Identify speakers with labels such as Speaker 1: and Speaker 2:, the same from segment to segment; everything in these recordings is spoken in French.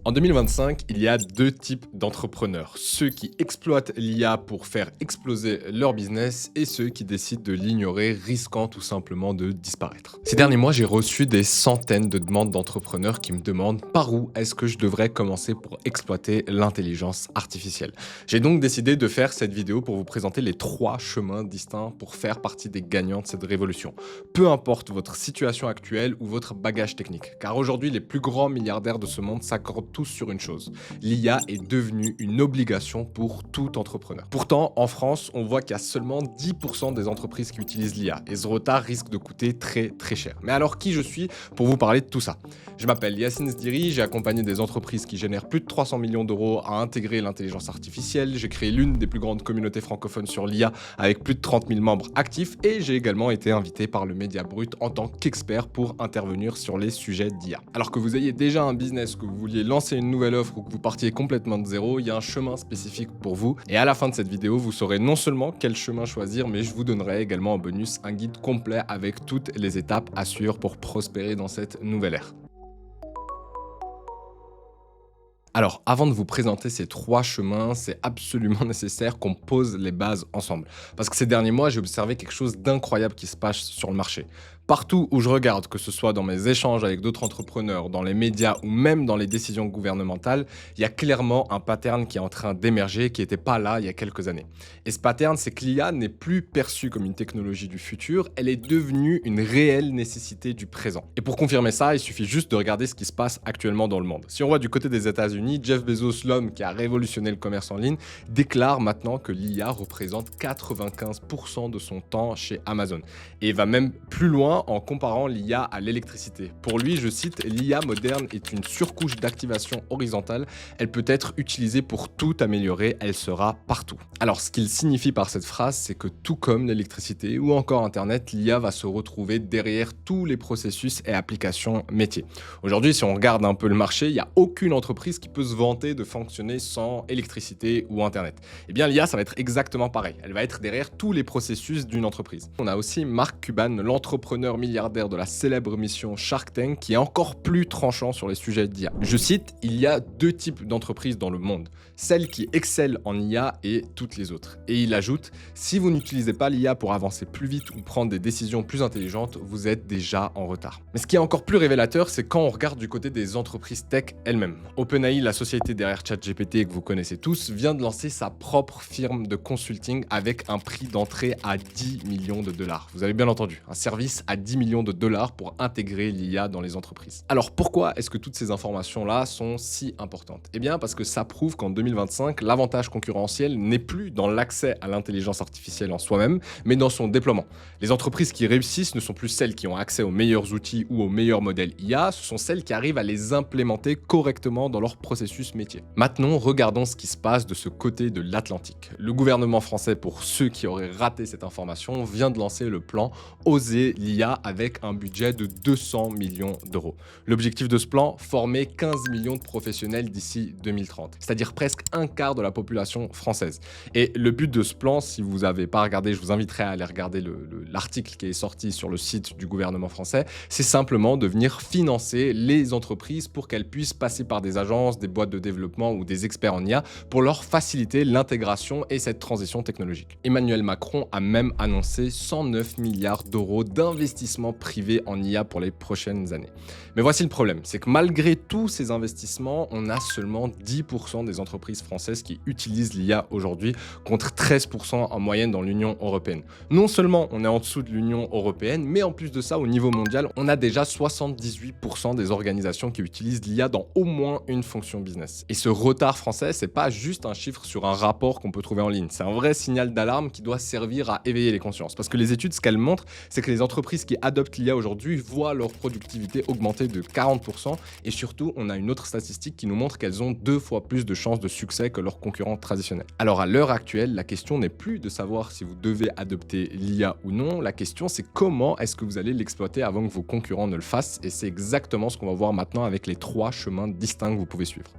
Speaker 1: En 2025, il y a deux types d'entrepreneurs. Ceux qui exploitent l'IA pour faire exploser leur business et ceux qui décident de l'ignorer, risquant tout simplement de disparaître. Ces derniers mois, j'ai reçu des centaines de demandes d'entrepreneurs qui me demandent par où est-ce que je devrais commencer pour exploiter l'intelligence artificielle. J'ai donc décidé de faire cette vidéo pour vous présenter les 3 chemins distincts pour faire partie des gagnants de cette révolution. Peu importe votre situation actuelle ou votre bagage technique, car aujourd'hui, les plus grands milliardaires de ce monde s'accordent tous sur une chose. L'IA est devenue une obligation pour tout entrepreneur. Pourtant, en France, on voit qu'il y a seulement 10% des entreprises qui utilisent l'IA et ce retard risque de coûter très cher. Mais alors qui je suis pour vous parler de tout ça? Je m'appelle Yacine Sdiri, j'ai accompagné des entreprises qui génèrent plus de 300 millions d'euros à intégrer l'intelligence artificielle, j'ai créé l'une des plus grandes communautés francophones sur l'IA avec plus de 30 000 membres actifs et j'ai également été invité par le Média Brut en tant qu'expert pour intervenir sur les sujets d'IA. Alors que vous ayez déjà un business, que vous vouliez lancer une nouvelle offre ou que vous partiez complètement de zéro, il y a un chemin spécifique pour vous. Et à la fin de cette vidéo, vous saurez non seulement quel chemin choisir, mais je vous donnerai également en bonus un guide complet avec toutes les étapes à suivre pour prospérer dans cette nouvelle ère. Alors, avant de vous présenter ces 3 chemins, c'est absolument nécessaire qu'on pose les bases ensemble. Parce que ces derniers mois, j'ai observé quelque chose d'incroyable qui se passe sur le marché. Partout où je regarde, que ce soit dans mes échanges avec d'autres entrepreneurs, dans les médias ou même dans les décisions gouvernementales, il y a clairement un pattern qui est en train d'émerger qui n'était pas là il y a quelques années. Et ce pattern, c'est que l'IA n'est plus perçue comme une technologie du futur, elle est devenue une réelle nécessité du présent. Et pour confirmer ça, il suffit juste de regarder ce qui se passe actuellement dans le monde. Si on voit du côté des États-Unis, Jeff Bezos, l'homme qui a révolutionné le commerce en ligne, déclare maintenant que l'IA représente 95% de son temps chez Amazon. Et va même plus loin en comparant l'IA à l'électricité. Pour lui, je cite, l'IA moderne est une surcouche d'activation horizontale, elle peut être utilisée pour tout améliorer, elle sera partout. Alors ce qu'il signifie par cette phrase, c'est que tout comme l'électricité ou encore Internet, l'IA va se retrouver derrière tous les processus et applications métiers. Aujourd'hui, si on regarde un peu le marché, il n'y a aucune entreprise qui peut se vanter de fonctionner sans électricité ou Internet. Eh bien l'IA, ça va être exactement pareil, elle va être derrière tous les processus d'une entreprise. On a aussi Mark Cuban, l'entrepreneur milliardaire de la célèbre mission Shark Tank qui est encore plus tranchant sur les sujets d'IA. Je cite, il y a 2 types d'entreprises dans le monde, celles qui excellent en IA et toutes les autres. Et il ajoute, si vous n'utilisez pas l'IA pour avancer plus vite ou prendre des décisions plus intelligentes, vous êtes déjà en retard. Mais ce qui est encore plus révélateur, c'est quand on regarde du côté des entreprises tech elles-mêmes. OpenAI, la société derrière ChatGPT que vous connaissez tous, vient de lancer sa propre firme de consulting avec un prix d'entrée à 10 millions de dollars. Vous avez bien entendu, un service à 10 millions de dollars pour intégrer l'IA dans les entreprises. Alors pourquoi est-ce que toutes ces informations-là sont si importantes? Eh bien parce que ça prouve qu'en 2025, l'avantage concurrentiel n'est plus dans l'accès à l'intelligence artificielle en soi-même, mais dans son déploiement. Les entreprises qui réussissent ne sont plus celles qui ont accès aux meilleurs outils ou aux meilleurs modèles IA, ce sont celles qui arrivent à les implémenter correctement dans leur processus métier. Maintenant, regardons ce qui se passe de ce côté de l'Atlantique. Le gouvernement français, pour ceux qui auraient raté cette information, vient de lancer le plan Oser l'IA avec un budget de 200 millions d'euros. L'objectif de ce plan, former 15 millions de professionnels d'ici 2030, c'est-à-dire presque un quart de la population française. Et le but de ce plan, si vous n'avez pas regardé, je vous inviterai à aller regarder l'article qui est sorti sur le site du gouvernement français, c'est simplement de venir financer les entreprises pour qu'elles puissent passer par des agences, des boîtes de développement ou des experts en IA pour leur faciliter l'intégration et cette transition technologique. Emmanuel Macron a même annoncé 109 milliards d'euros d'investissement privé en IA pour les prochaines années. Mais voici le problème, c'est que malgré tous ces investissements, on a seulement 10% des entreprises françaises qui utilisent l'IA aujourd'hui, contre 13% en moyenne dans l'Union européenne. Non seulement on est en dessous de l'Union européenne, mais en plus de ça, au niveau mondial, on a déjà 78% des organisations qui utilisent l'IA dans au moins une fonction business. Et ce retard français, c'est pas juste un chiffre sur un rapport qu'on peut trouver en ligne, c'est un vrai signal d'alarme qui doit servir à éveiller les consciences. Parce que les études, ce qu'elles montrent, c'est que les entreprises qui adoptent l'IA aujourd'hui voient leur productivité augmenter de 40% et surtout, on a une autre statistique qui nous montre qu'elles ont 2 fois plus de chances de succès que leurs concurrents traditionnels. Alors à l'heure actuelle, la question n'est plus de savoir si vous devez adopter l'IA ou non, la question c'est comment est-ce que vous allez l'exploiter avant que vos concurrents ne le fassent et c'est exactement ce qu'on va voir maintenant avec les 3 chemins distincts que vous pouvez suivre.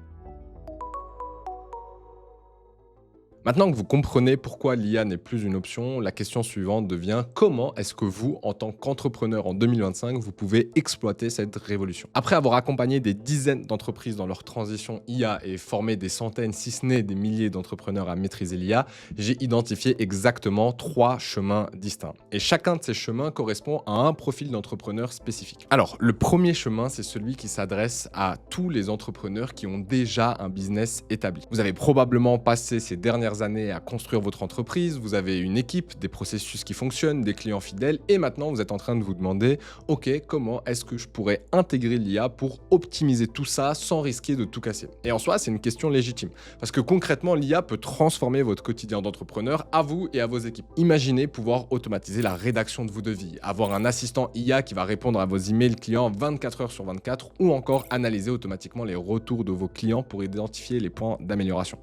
Speaker 1: Maintenant que vous comprenez pourquoi l'IA n'est plus une option, la question suivante devient comment est-ce que vous, en tant qu'entrepreneur en 2025, vous pouvez exploiter cette révolution? Après avoir accompagné des dizaines d'entreprises dans leur transition IA et formé des centaines, si ce n'est des milliers d'entrepreneurs à maîtriser l'IA, j'ai identifié exactement 3 chemins distincts. Et chacun de ces chemins correspond à un profil d'entrepreneur spécifique. Alors, le premier chemin, c'est celui qui s'adresse à tous les entrepreneurs qui ont déjà un business établi. Vous avez probablement passé ces dernières années à construire votre entreprise, vous avez une équipe, des processus qui fonctionnent, des clients fidèles, et maintenant vous êtes en train de vous demander, ok, comment est-ce que je pourrais intégrer l'IA pour optimiser tout ça sans risquer de tout casser? Et en soi, c'est une question légitime, parce que concrètement, l'IA peut transformer votre quotidien d'entrepreneur à vous et à vos équipes. Imaginez pouvoir automatiser la rédaction de vos devis, avoir un assistant IA qui va répondre à vos emails clients 24 heures sur 24, ou encore analyser automatiquement les retours de vos clients pour identifier les points d'amélioration.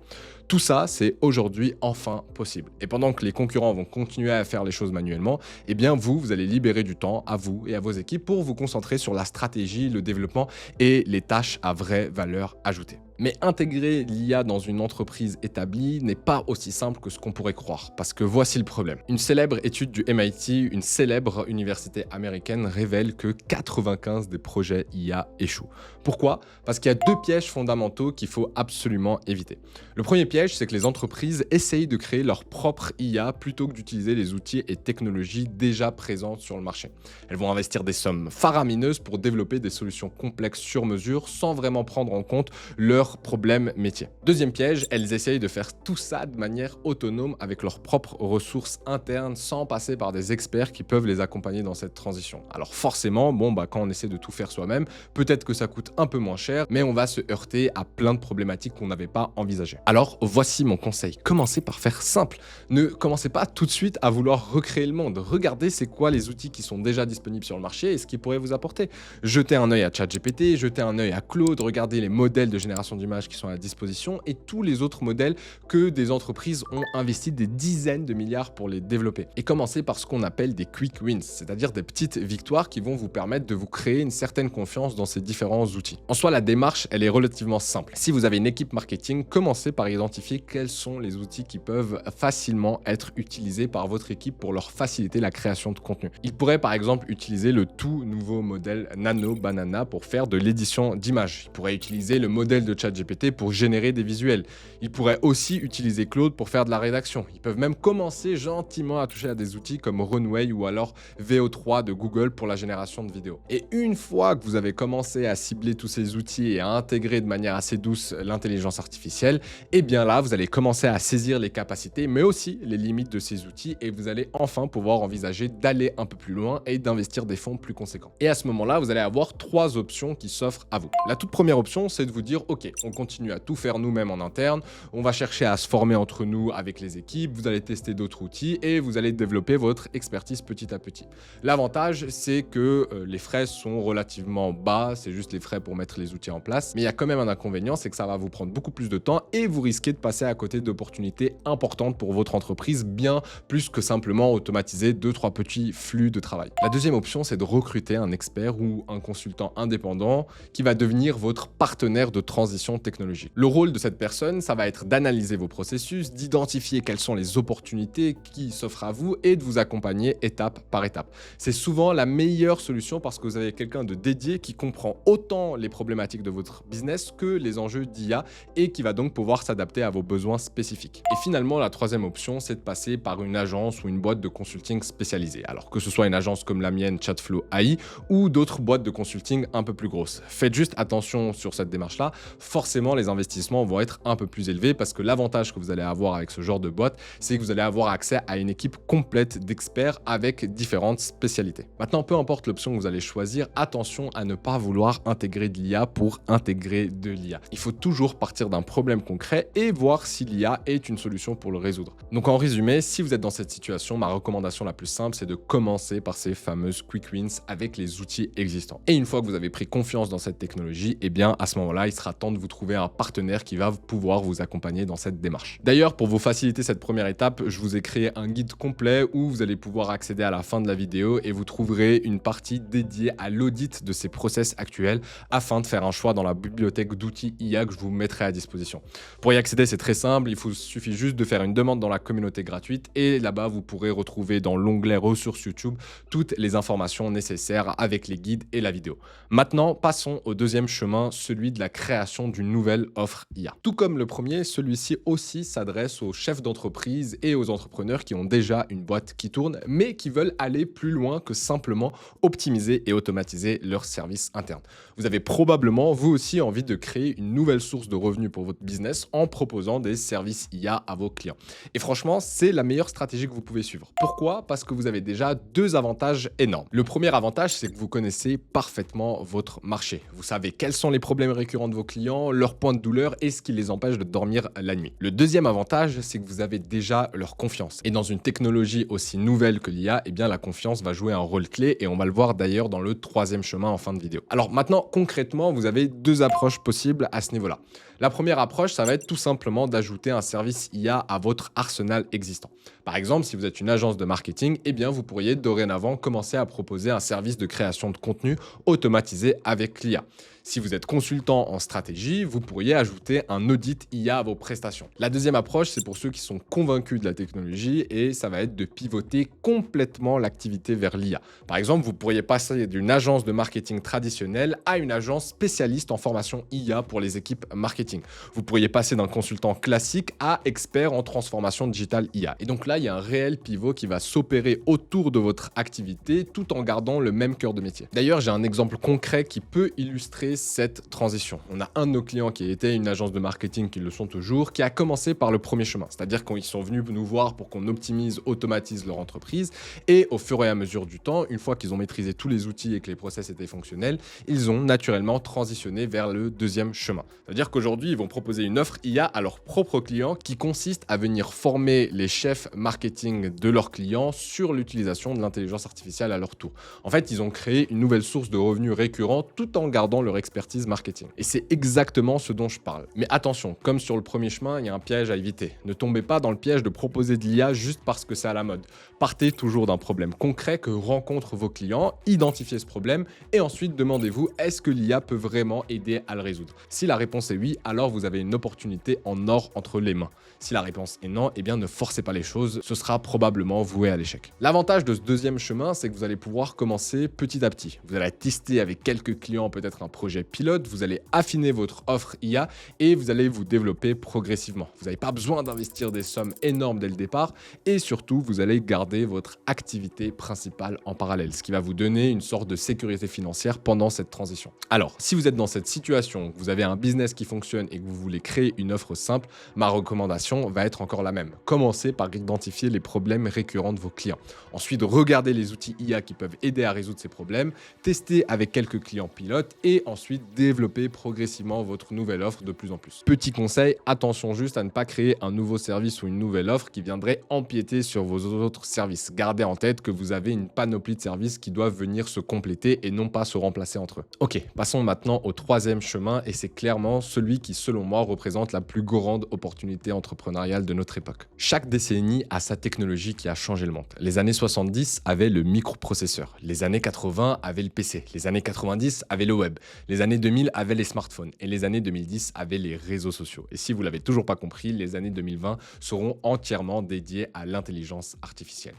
Speaker 1: Tout ça, c'est aujourd'hui enfin possible. Et pendant que les concurrents vont continuer à faire les choses manuellement, eh bien vous allez libérer du temps à vous et à vos équipes pour vous concentrer sur la stratégie, le développement et les tâches à vraie valeur ajoutée. Mais intégrer l'IA dans une entreprise établie n'est pas aussi simple que ce qu'on pourrait croire, parce que voici le problème. Une célèbre étude du MIT, une célèbre université américaine, révèle que 95 des projets IA échouent. Pourquoi? Parce qu'il y a 2 pièges fondamentaux qu'il faut absolument éviter. Le premier piège, c'est que les entreprises essayent de créer leur propre IA plutôt que d'utiliser les outils et technologies déjà présentes sur le marché. Elles vont investir des sommes faramineuses pour développer des solutions complexes sur mesure sans vraiment prendre en compte leurs problèmes métiers. Deuxième piège, elles essayent de faire tout ça de manière autonome avec leurs propres ressources internes sans passer par des experts qui peuvent les accompagner dans cette transition. Alors forcément, quand on essaie de tout faire soi-même, peut-être que ça coûte un peu moins cher, mais on va se heurter à plein de problématiques qu'on n'avait pas envisagées. Alors voici mon conseil, commencez par faire simple. Ne commencez pas tout de suite à vouloir recréer le monde. Regardez c'est quoi les outils qui sont déjà disponibles sur le marché et ce qu'ils pourraient vous apporter. Jetez un œil à ChatGPT, jetez un œil à Claude, regardez les modèles de génération d'images qui sont à disposition et tous les autres modèles que des entreprises ont investi des dizaines de milliards pour les développer. Et commencez par ce qu'on appelle des quick wins, c'est-à-dire des petites victoires qui vont vous permettre de vous créer une certaine confiance dans ces différents outils. En soi, la démarche, elle est relativement simple. Si vous avez une équipe marketing, commencez par identifier quels sont les outils qui peuvent facilement être utilisés par votre équipe pour leur faciliter la création de contenu. Ils pourraient par exemple utiliser le tout nouveau modèle Nano Banana pour faire de l'édition d'images. Ils pourraient utiliser le modèle de ChatGPT pour générer des visuels. Ils pourraient aussi utiliser Claude pour faire de la rédaction. Ils peuvent même commencer gentiment à toucher à des outils comme Runway ou alors VO3 de Google pour la génération de vidéos. Et une fois que vous avez commencé à cibler tous ces outils et à intégrer de manière assez douce l'intelligence artificielle, et bien là, vous allez commencer à saisir les capacités, mais aussi les limites de ces outils et vous allez enfin pouvoir envisager d'aller un peu plus loin et d'investir des fonds plus conséquents. Et à ce moment-là, vous allez avoir 3 options qui s'offrent à vous. La toute première option, c'est de vous dire, ok, on continue à tout faire nous-mêmes en interne, on va chercher à se former entre nous avec les équipes, vous allez tester d'autres outils et vous allez développer votre expertise petit à petit. L'avantage, c'est que les frais sont relativement bas, c'est juste les frais pour mettre les outils en place, mais il y a quand même un inconvénient, c'est que ça va vous prendre beaucoup plus de temps et vous risquez de passer à côté d'opportunités importantes pour votre entreprise, bien plus que simplement automatiser 2-3 petits flux de travail. La deuxième option, c'est de recruter un expert ou un consultant indépendant qui va devenir votre partenaire de transition technologique. Le rôle de cette personne, ça va être d'analyser vos processus, d'identifier quelles sont les opportunités qui s'offrent à vous et de vous accompagner étape par étape. C'est souvent la meilleure solution parce que vous avez quelqu'un de dédié qui comprend autant les problématiques de votre business que les enjeux d'IA et qui va donc pouvoir s'adapter à vos besoins spécifiques. Et finalement, la troisième option, c'est de passer par une agence ou une boîte de consulting spécialisée. Alors que ce soit une agence comme la mienne, Chatflow AI, ou d'autres boîtes de consulting un peu plus grosses. Faites juste attention sur cette démarche-là. Forcément, les investissements vont être un peu plus élevés parce que l'avantage que vous allez avoir avec ce genre de boîte, c'est que vous allez avoir accès à une équipe complète d'experts avec différentes spécialités. Maintenant, peu importe l'option que vous allez choisir, attention à ne pas vouloir intégrer de l'IA pour intégrer de l'IA. Il faut toujours partir d'un problème concret et voir si l'IA est une solution pour le résoudre. Donc en résumé, si vous êtes dans cette situation, ma recommandation la plus simple, c'est de commencer par ces fameuses quick wins avec les outils existants. Et une fois que vous avez pris confiance dans cette technologie, eh bien à ce moment-là, il sera temps de vous trouver un partenaire qui va pouvoir vous accompagner dans cette démarche. D'ailleurs, pour vous faciliter cette première étape, je vous ai créé un guide complet où vous allez pouvoir accéder à la fin de la vidéo et vous trouverez une partie dédiée à l'audit de ces process actuels afin de faire un choix dans la bibliothèque d'outils IA que je vous mettrai à disposition. Pour y accéder, c'est très simple, suffit juste de faire une demande dans la communauté gratuite et là-bas, vous pourrez retrouver dans l'onglet ressources YouTube toutes les informations nécessaires avec les guides et la vidéo. Maintenant, passons au deuxième chemin, celui de la création d'une nouvelle offre IA. Tout comme le premier, celui-ci aussi s'adresse aux chefs d'entreprise et aux entrepreneurs qui ont déjà une boîte qui tourne, mais qui veulent aller plus loin que simplement optimiser et automatiser leurs services internes. Vous avez probablement, vous aussi, envie de créer une nouvelle source de revenus pour votre business en proposant des services IA à vos clients. Et franchement, c'est la meilleure stratégie que vous pouvez suivre. Pourquoi? Parce que vous avez déjà deux avantages énormes. Le premier avantage, c'est que vous connaissez parfaitement votre marché. Vous savez quels sont les problèmes récurrents de vos clients, leurs points de douleur et ce qui les empêche de dormir la nuit. Le deuxième avantage, c'est que vous avez déjà leur confiance. Et dans une technologie aussi nouvelle que l'IA, eh bien la confiance va jouer un rôle clé et on va le voir d'ailleurs dans le troisième chemin en fin de vidéo. Alors maintenant, concrètement, vous avez deux approches possibles à ce niveau-là. La première approche, ça va être tout simplement d'ajouter un service IA à votre arsenal existant. Par exemple, si vous êtes une agence de marketing, eh bien vous pourriez dorénavant commencer à proposer un service de création de contenu automatisé avec l'IA. Si vous êtes consultant en stratégie, vous pourriez ajouter un audit IA à vos prestations. La deuxième approche, c'est pour ceux qui sont convaincus de la technologie et ça va être de pivoter complètement l'activité vers l'IA. Par exemple, vous pourriez passer d'une agence de marketing traditionnelle à une agence spécialiste en formation IA pour les équipes marketing. Vous pourriez passer d'un consultant classique à expert en transformation digitale IA. Et donc là, il y a un réel pivot qui va s'opérer autour de votre activité tout en gardant le même cœur de métier. D'ailleurs, j'ai un exemple concret qui peut illustrer cette transition. On a un de nos clients qui était une agence de marketing, qui le sont toujours, qui a commencé par le premier chemin, c'est-à-dire qu'ils sont venus nous voir pour qu'on optimise, automatise leur entreprise et au fur et à mesure du temps, une fois qu'ils ont maîtrisé tous les outils et que les process étaient fonctionnels, ils ont naturellement transitionné vers le deuxième chemin. C'est-à-dire qu'aujourd'hui, ils vont proposer une offre IA à leurs propres clients qui consiste à venir former les chefs marketing de leurs clients sur l'utilisation de l'intelligence artificielle à leur tour. En fait, ils ont créé une nouvelle source de revenus récurrents tout en gardant leur expertise marketing. Et c'est exactement ce dont je parle. Mais attention, comme sur le premier chemin, il y a un piège à éviter. Ne tombez pas dans le piège de proposer de l'IA juste parce que c'est à la mode. Partez toujours d'un problème concret que rencontrent vos clients, identifiez ce problème et ensuite demandez-vous, est-ce que l'IA peut vraiment aider à le résoudre? Si la réponse est oui, alors vous avez une opportunité en or entre les mains. Si la réponse est non, eh bien ne forcez pas les choses, ce sera probablement voué à l'échec. L'avantage de ce deuxième chemin, c'est que vous allez pouvoir commencer petit à petit. Vous allez tester avec quelques clients peut-être un projet pilote, vous allez affiner votre offre IA et vous allez vous développer progressivement. Vous n'avez pas besoin d'investir des sommes énormes dès le départ et surtout, vous allez garder votre activité principale en parallèle, ce qui va vous donner une sorte de sécurité financière pendant cette transition. Alors, si vous êtes dans cette situation, que vous avez un business qui fonctionne et que vous voulez créer une offre simple, ma recommandation va être encore la même. Commencez par identifier les problèmes récurrents de vos clients. Ensuite, regardez les outils IA qui peuvent aider à résoudre ces problèmes, testez avec quelques clients pilotes et ensuite développer progressivement votre nouvelle offre de plus en plus. Petit conseil, attention juste à ne pas créer un nouveau service ou une nouvelle offre qui viendrait empiéter sur vos autres services. Gardez en tête que vous avez une panoplie de services qui doivent venir se compléter et non pas se remplacer entre eux. Ok, passons maintenant au troisième chemin et c'est clairement celui qui, selon moi, représente la plus grande opportunité entrepreneuriale de notre époque. Chaque décennie a sa technologie qui a changé le monde. Les années 70 avaient le microprocesseur, les années 80 avaient le PC, les années 90 avaient le web, les années 2000 avaient les smartphones et les années 2010 avaient les réseaux sociaux. Et si vous l'avez toujours pas compris, les années 2020 seront entièrement dédiées à l'intelligence artificielle.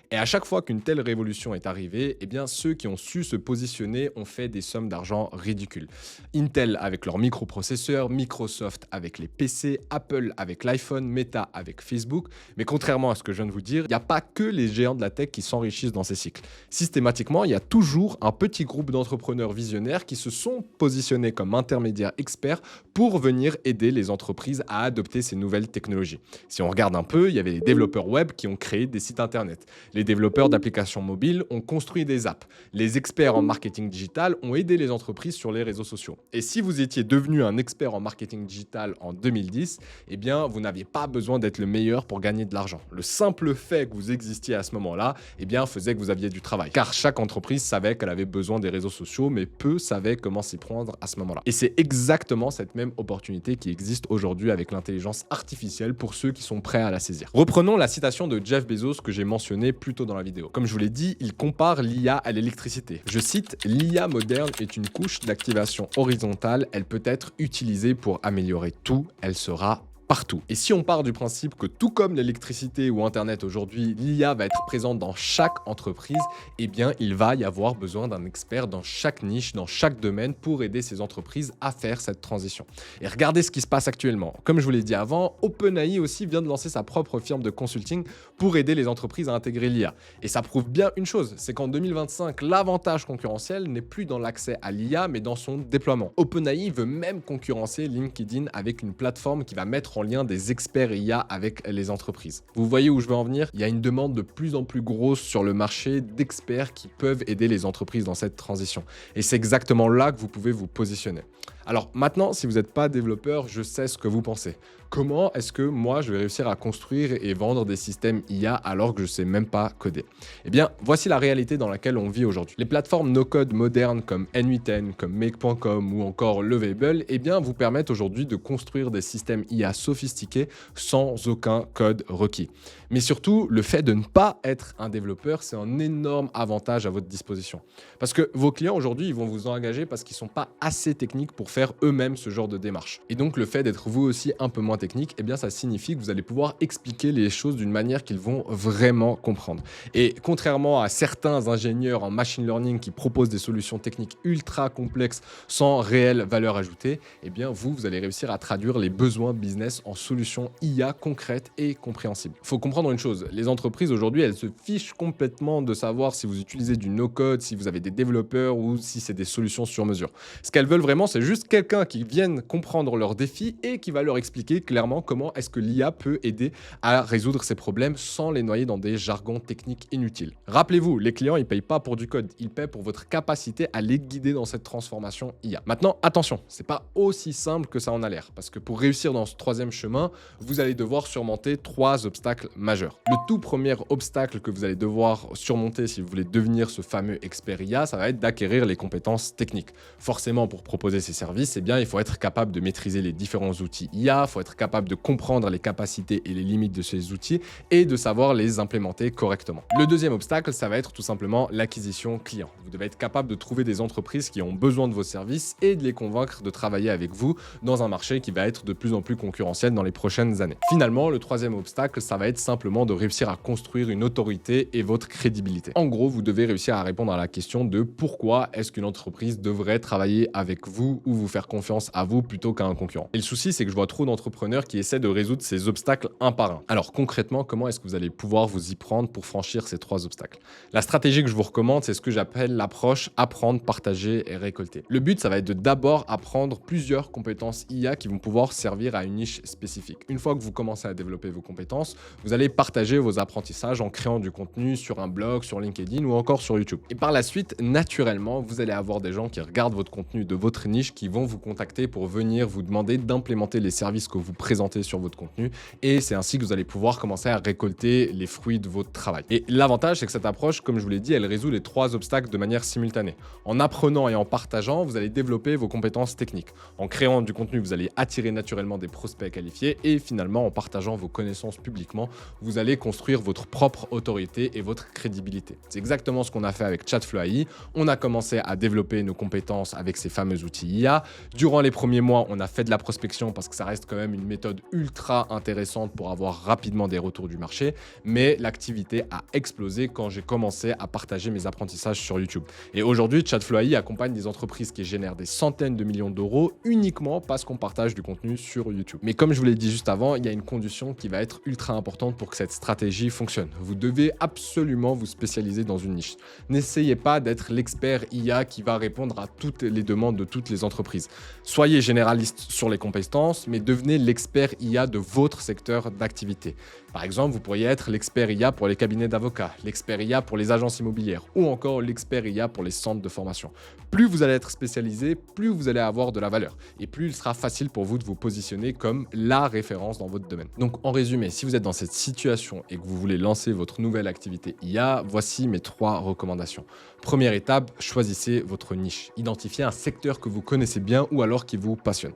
Speaker 1: Et à chaque fois qu'une telle révolution est arrivée, eh bien ceux qui ont su se positionner ont fait des sommes d'argent ridicules. Intel avec leurs microprocesseurs, Microsoft avec les PC, Apple avec l'iPhone, Meta avec Facebook. Mais contrairement à ce que je viens de vous dire, il n'y a pas que les géants de la tech qui s'enrichissent dans ces cycles. Systématiquement, il y a toujours un petit groupe d'entrepreneurs visionnaires qui se sont positionnés comme intermédiaires experts pour venir aider les entreprises à adopter ces nouvelles technologies. Si on regarde un peu, il y avait les développeurs web qui ont créé des sites internet. Les développeurs d'applications mobiles ont construit des apps. Les experts en marketing digital ont aidé les entreprises sur les réseaux sociaux. Et si vous étiez devenu un expert en marketing digital en 2010, eh bien, vous n'aviez pas besoin d'être le meilleur pour gagner de l'argent. Le simple fait que vous existiez à ce moment-là, eh bien, faisait que vous aviez du travail. Car chaque entreprise savait qu'elle avait besoin des réseaux sociaux, mais peu savaient comment s'y prendre à ce moment-là. Et c'est exactement cette même opportunité qui existe aujourd'hui avec l'intelligence artificielle pour ceux qui sont prêts à la saisir. Reprenons la citation de Jeff Bezos que j'ai mentionnée plus tôt dans la vidéo. Comme je vous l'ai dit, il compare l'IA à l'électricité. Je cite, l'IA moderne est une couche d'activation horizontale, elle peut être utilisée pour améliorer tout, elle sera partout. Et si on part du principe que tout comme l'électricité ou Internet aujourd'hui, l'IA va être présente dans chaque entreprise, eh bien, il va y avoir besoin d'un expert dans chaque niche, dans chaque domaine pour aider ces entreprises à faire cette transition. Et regardez ce qui se passe actuellement. Comme je vous l'ai dit avant, OpenAI aussi vient de lancer sa propre firme de consulting pour aider les entreprises à intégrer l'IA. Et ça prouve bien une chose, c'est qu'en 2025, l'avantage concurrentiel n'est plus dans l'accès à l'IA, mais dans son déploiement. OpenAI veut même concurrencer LinkedIn avec une plateforme qui va mettre en lien des experts IA avec les entreprises. Vous voyez où je veux en venir? Il y a une demande de plus en plus grosse sur le marché d'experts qui peuvent aider les entreprises dans cette transition. Et c'est exactement là que vous pouvez vous positionner. Alors maintenant, si vous n'êtes pas développeur, je sais ce que vous pensez. Comment est-ce que moi, je vais réussir à construire et vendre des systèmes IA alors que je ne sais même pas coder? Eh bien, voici la réalité dans laquelle on vit aujourd'hui. Les plateformes no-code modernes comme N8N, comme Make.com ou encore Lovable, eh bien, vous permettent aujourd'hui de construire des systèmes IA sophistiqués sans aucun code requis. Mais surtout, le fait de ne pas être un développeur, c'est un énorme avantage à votre disposition. Parce que vos clients aujourd'hui, ils vont vous engager parce qu'ils ne sont pas assez techniques pour faire eux-mêmes ce genre de démarche. Et donc, le fait d'être vous aussi un peu moins technique, eh bien, ça signifie que vous allez pouvoir expliquer les choses d'une manière qu'ils vont vraiment comprendre. Et contrairement à certains ingénieurs en machine learning qui proposent des solutions techniques ultra complexes sans réelle valeur ajoutée, eh bien, vous allez réussir à traduire les besoins business en solutions IA concrètes et compréhensibles. Il faut comprendre une chose, les entreprises aujourd'hui, elles se fichent complètement de savoir si vous utilisez du no-code, si vous avez des développeurs ou si c'est des solutions sur mesure. Ce qu'elles veulent vraiment, c'est juste quelqu'un qui vienne comprendre leurs défis et qui va leur expliquer clairement comment est-ce que l'IA peut aider à résoudre ces problèmes sans les noyer dans des jargons techniques inutiles. Rappelez-vous, les clients, ils payent pas pour du code, ils payent pour votre capacité à les guider dans cette transformation IA. Maintenant, attention, c'est pas aussi simple que ça en a l'air, parce que pour réussir dans ce troisième chemin, vous allez devoir surmonter 3 obstacles majeurs. Le tout premier obstacle que vous allez devoir surmonter si vous voulez devenir ce fameux expert IA, ça va être d'acquérir les compétences techniques. Forcément, pour proposer ces services, eh bien, il faut être capable de maîtriser les différents outils IA, il faut être capable de comprendre les capacités et les limites de ces outils et de savoir les implémenter correctement. Le deuxième obstacle, ça va être tout simplement l'acquisition client. Vous devez être capable de trouver des entreprises qui ont besoin de vos services et de les convaincre de travailler avec vous dans un marché qui va être de plus en plus concurrentiel dans les prochaines années. Finalement, le troisième obstacle, ça va être simplement de réussir à construire une autorité et votre crédibilité. En gros, vous devez réussir à répondre à la question de pourquoi est-ce qu'une entreprise devrait travailler avec vous ou vous faire confiance à vous plutôt qu'à un concurrent. Et le souci, c'est que je vois trop d'entrepreneurs qui essaient de résoudre ces obstacles un par un. Alors concrètement, comment est-ce que vous allez pouvoir vous y prendre pour franchir ces 3 obstacles? La stratégie que je vous recommande, c'est ce que j'appelle l'approche apprendre, partager et récolter. Le but, ça va être de d'abord apprendre plusieurs compétences IA qui vont pouvoir servir à une niche spécifique. Une fois que vous commencez à développer vos compétences, vous allez partager vos apprentissages en créant du contenu sur un blog, sur LinkedIn ou encore sur YouTube. Et par la suite, naturellement, vous allez avoir des gens qui regardent votre contenu de votre niche qui vont vous contacter pour venir vous demander d'implémenter les services que vous présentez sur votre contenu. Et c'est ainsi que vous allez pouvoir commencer à récolter les fruits de votre travail. Et l'avantage, c'est que cette approche, comme je vous l'ai dit, elle résout les 3 obstacles de manière simultanée. En apprenant et en partageant, vous allez développer vos compétences techniques. En créant du contenu, vous allez attirer naturellement des prospects qualifiés et finalement, en partageant vos connaissances publiquement, vous allez construire votre propre autorité et votre crédibilité. C'est exactement ce qu'on a fait avec Chatflow AI. On a commencé à développer nos compétences avec ces fameux outils IA. Durant les premiers mois, on a fait de la prospection parce que ça reste quand même une méthode ultra intéressante pour avoir rapidement des retours du marché, mais l'activité a explosé quand j'ai commencé à partager mes apprentissages sur YouTube. Et aujourd'hui, Chatflow AI accompagne des entreprises qui génèrent des centaines de millions d'euros uniquement parce qu'on partage du contenu sur YouTube. Mais comme je vous l'ai dit juste avant, il y a une condition qui va être ultra importante pour que cette stratégie fonctionne. Vous devez absolument vous spécialiser dans une niche. N'essayez pas d'être l'expert IA qui va répondre à toutes les demandes de toutes les entreprises. Soyez généraliste sur les compétences, mais devenez l'expert IA de votre secteur d'activité. Par exemple, vous pourriez être l'expert IA pour les cabinets d'avocats, l'expert IA pour les agences immobilières ou encore l'expert IA pour les centres de formation. Plus vous allez être spécialisé, plus vous allez avoir de la valeur et plus il sera facile pour vous de vous positionner comme la référence dans votre domaine. Donc en résumé, si vous êtes dans cette situation et que vous voulez lancer votre nouvelle activité IA, voici mes 3 recommandations. Première étape, choisissez votre niche. Identifiez un secteur que vous connaissez bien ou alors qui vous passionne.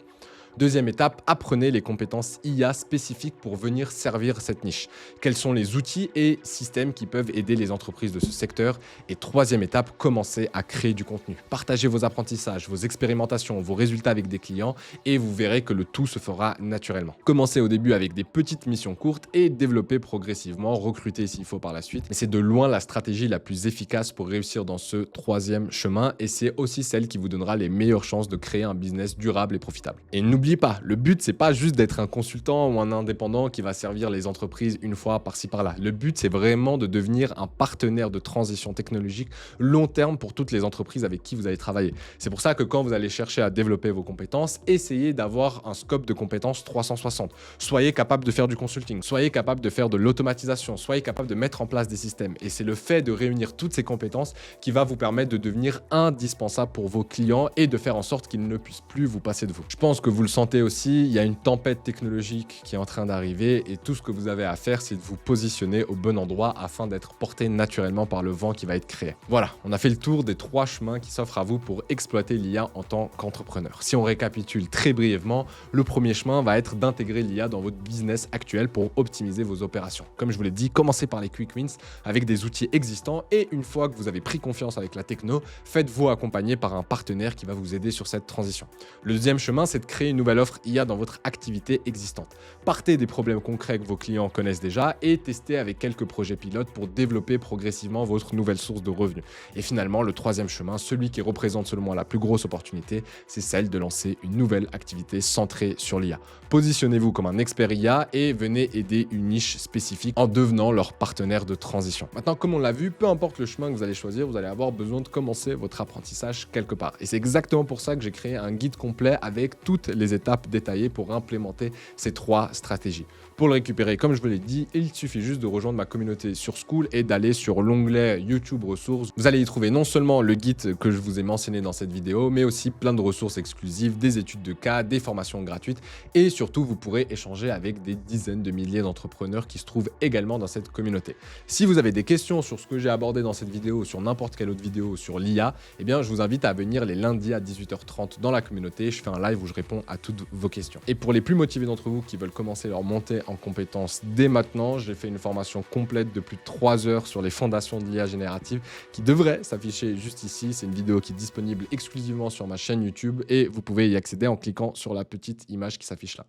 Speaker 1: Deuxième étape, apprenez les compétences IA spécifiques pour venir servir cette niche. Quels sont les outils et systèmes qui peuvent aider les entreprises de ce secteur? Et troisième étape, commencez à créer du contenu. Partagez vos apprentissages, vos expérimentations, vos résultats avec des clients et vous verrez que le tout se fera naturellement. Commencez au début avec des petites missions courtes et développez progressivement, recrutez s'il faut par la suite. Mais c'est de loin la stratégie la plus efficace pour réussir dans ce troisième chemin et c'est aussi celle qui vous donnera les meilleures chances de créer un business durable et profitable. Et n'oubliez pas, le but, c'est pas juste d'être un consultant ou un indépendant qui va servir les entreprises une fois par-ci par-là. Le but, c'est vraiment de devenir un partenaire de transition technologique long terme pour toutes les entreprises avec qui vous allez travailler. C'est pour ça que quand vous allez chercher à développer vos compétences, essayez d'avoir un scope de compétences 360. Soyez capable de faire du consulting, soyez capable de faire de l'automatisation, soyez capable de mettre en place des systèmes. Et c'est le fait de réunir toutes ces compétences qui va vous permettre de devenir indispensable pour vos clients et de faire en sorte qu'ils ne puissent plus vous passer de vous. Je pense que vous le sentez aussi, il y a une tempête technologique qui est en train d'arriver et tout ce que vous avez à faire, c'est de vous positionner au bon endroit afin d'être porté naturellement par le vent qui va être créé. Voilà, on a fait le tour des 3 chemins qui s'offrent à vous pour exploiter l'IA en tant qu'entrepreneur. Si on récapitule très brièvement, le premier chemin va être d'intégrer l'IA dans votre business actuel pour optimiser vos opérations. Comme je vous l'ai dit, commencez par les quick wins avec des outils existants et une fois que vous avez pris confiance avec la techno, faites-vous accompagner par un partenaire qui va vous aider sur cette transition. Le deuxième chemin, c'est de créer une nouvelle offre IA dans votre activité existante. Partez des problèmes concrets que vos clients connaissent déjà et testez avec quelques projets pilotes pour développer progressivement votre nouvelle source de revenus. Et finalement, le troisième chemin, celui qui représente selon moi la plus grosse opportunité, c'est celle de lancer une nouvelle activité centrée sur l'IA. Positionnez-vous comme un expert IA et venez aider une niche spécifique en devenant leur partenaire de transition. Maintenant, comme on l'a vu, peu importe le chemin que vous allez choisir, vous allez avoir besoin de commencer votre apprentissage quelque part. Et c'est exactement pour ça que j'ai créé un guide complet avec toutes les étapes détaillées pour implémenter ces 3 stratégies. Pour le récupérer, comme je vous l'ai dit, il suffit juste de rejoindre ma communauté sur Skool et d'aller sur l'onglet YouTube ressources. Vous allez y trouver non seulement le guide que je vous ai mentionné dans cette vidéo, mais aussi plein de ressources exclusives, des études de cas, des formations gratuites et surtout vous pourrez échanger avec des dizaines de milliers d'entrepreneurs qui se trouvent également dans cette communauté. Si vous avez des questions sur ce que j'ai abordé dans cette vidéo ou sur n'importe quelle autre vidéo sur l'IA, eh bien je vous invite à venir les lundis à 18h30 dans la communauté. Je fais un live où je réponds à toutes vos questions. Et pour les plus motivés d'entre vous qui veulent commencer leur montée en compétences dès maintenant, j'ai fait une formation complète de plus de 3 heures sur les fondations de l'IA générative qui devrait s'afficher juste ici. C'est une vidéo qui est disponible exclusivement sur ma chaîne YouTube et vous pouvez y accéder en cliquant sur la petite image qui s'affiche là.